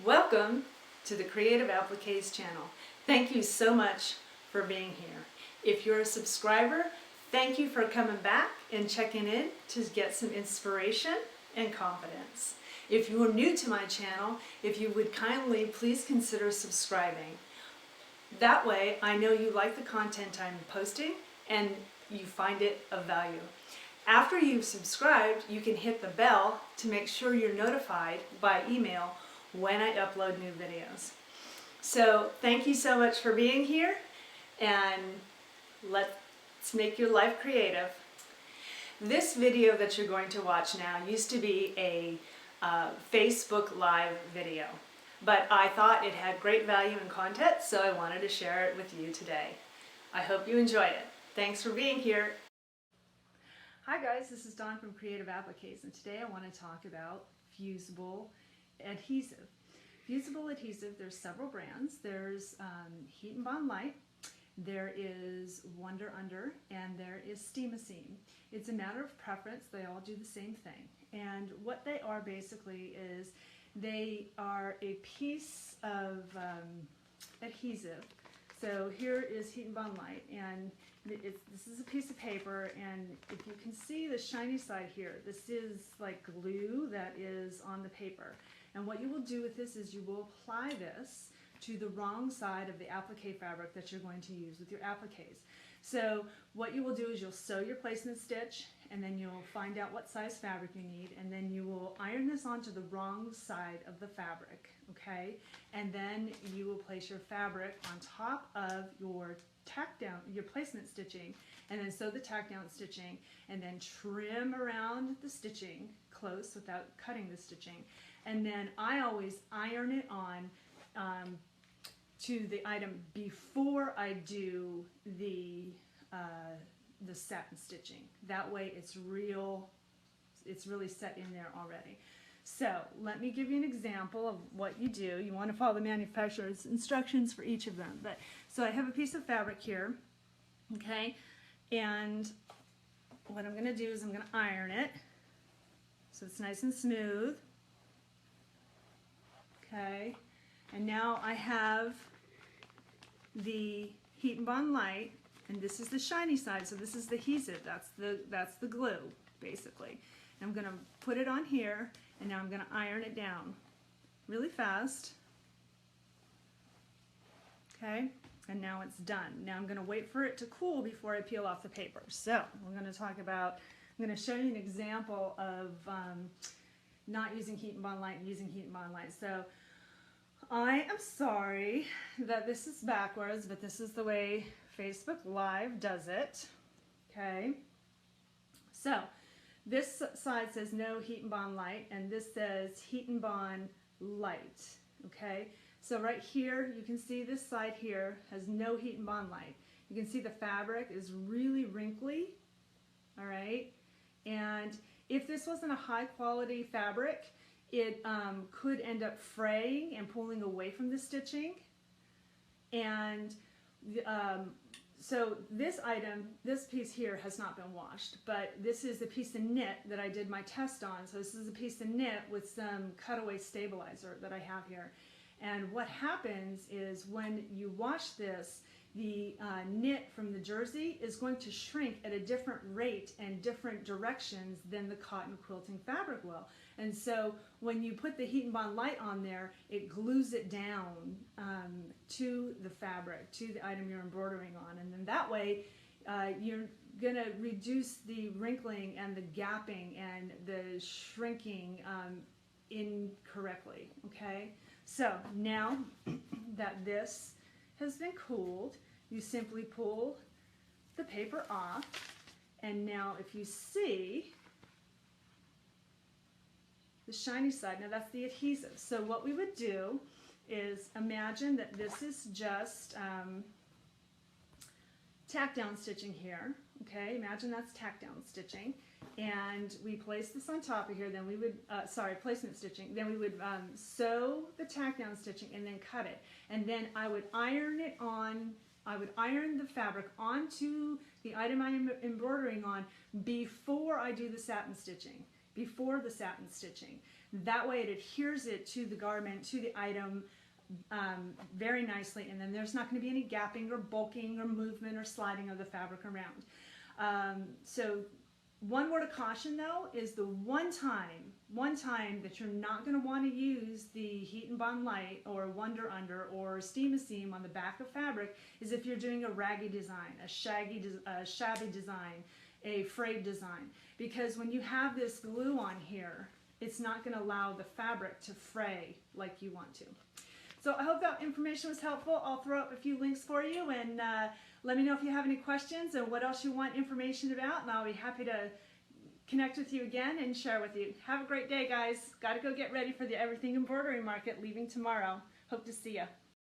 Welcome to the Creative Appliques channel. Thank you so much for being here. If you're a subscriber, thank you for coming back and checking in to get some inspiration and confidence. If you are new to my channel, if you would kindly please consider subscribing. That way I know you like the content I'm posting and you find it of value. After you've subscribed, you can hit the bell to make sure you're notified by email when I upload new videos. So thank you so much for being here, and let's make your life creative. This video that you're going to watch now used to be a Facebook Live video, but I thought it had great value and content, so I wanted to share it with you today. I hope you enjoyed it. Thanks for being here. Hi guys, this is Dawn from Creative Appliques, and today I want to talk about fusible adhesive. Fusible adhesive, there's several brands. There's Heat and Bond Lite, there is Wonder Under, and there is Steam-A-Seam. It's a matter of preference. They all do the same thing. And what they are basically is they are a piece of adhesive. So here is Heat and Bond Lite, and this is a piece of paper, and if you can see the shiny side here, this is like glue that is on the paper. And what you will do with this is you will apply this to the wrong side of the applique fabric that you're going to use with your appliques. So what you will do is you'll sew your placement stitch, and then you'll find out what size fabric you need, and then you will iron this onto the wrong side of the fabric, okay? And then you will place your fabric on top of your tack down, your placement stitching, and then sew the tack down stitching, and then trim around the stitching close without cutting the stitching. And then I always iron it on to the item before I do the satin stitching. That way it's really set in there already. So let me give you an example of what you do. You want to follow the manufacturer's instructions for each of them. So I have a piece of fabric here, okay, and what I'm going to do is I'm going to iron it so it's nice and smooth. Okay, and now I have the Heat and Bond Lite, and this is the shiny side, so this is the adhesive, that's the glue, basically. And I'm going to put it on here, and now I'm going to iron it down really fast. Okay, and now it's done. Now I'm going to wait for it to cool before I peel off the paper. So we're going to talk about, I'm going to show you an example of not using Heat and Bond Lite and using Heat and Bond Lite. So I am sorry that this is backwards, but this is the way Facebook Live does it. Okay, so this side says no Heat and Bond Lite, and this says Heat and Bond Lite. Okay, so right here you can see this side here has no Heat and Bond Lite. You can see the fabric is really wrinkly. All right, and if this wasn't a high quality fabric, it could end up fraying and pulling away from the stitching. And so this item, this piece here has not been washed, but this is a piece of knit that I did my test on. So this is a piece of knit with some cutaway stabilizer that I have here. And what happens is when you wash this, the knit from the jersey is going to shrink at a different rate and different directions than the cotton quilting fabric will. And so when you put the Heat and Bond Lite on there, it glues it down to the fabric, to the item you're embroidering on. And then that way you're going to reduce the wrinkling and the gapping and the shrinking incorrectly. Okay, so now that this has been cooled, you simply pull the paper off, and now if you see the shiny side, now that's the adhesive. So what we would do is imagine that this is just tack down stitching here. Okay, imagine that's tack down stitching, and we place this on top of here. Then we would, placement stitching. Then we would sew the tack down stitching and then cut it. And then I would iron it on. I would iron the fabric onto the item I'm embroidering on before I do the satin stitching. That way it adheres it to the garment, to the item, very nicely, and then there's not going to be any gapping or bulking or movement or sliding of the fabric around. So one word of caution though is the one time that you're not going to want to use the Heat and Bond Lite or Wonder Under or Steam a Seam on the back of fabric is if you're doing a raggy design, a shabby design, a frayed design, because when you have this glue on here, it's not going to allow the fabric to fray like you want to. So I hope that information was helpful. I'll throw up a few links for you, and let me know if you have any questions and what else you want information about, and I'll be happy to connect with you again and share with you. Have a great day, guys. Got to go get ready for the Everything Embroidery Market leaving tomorrow. Hope to see you.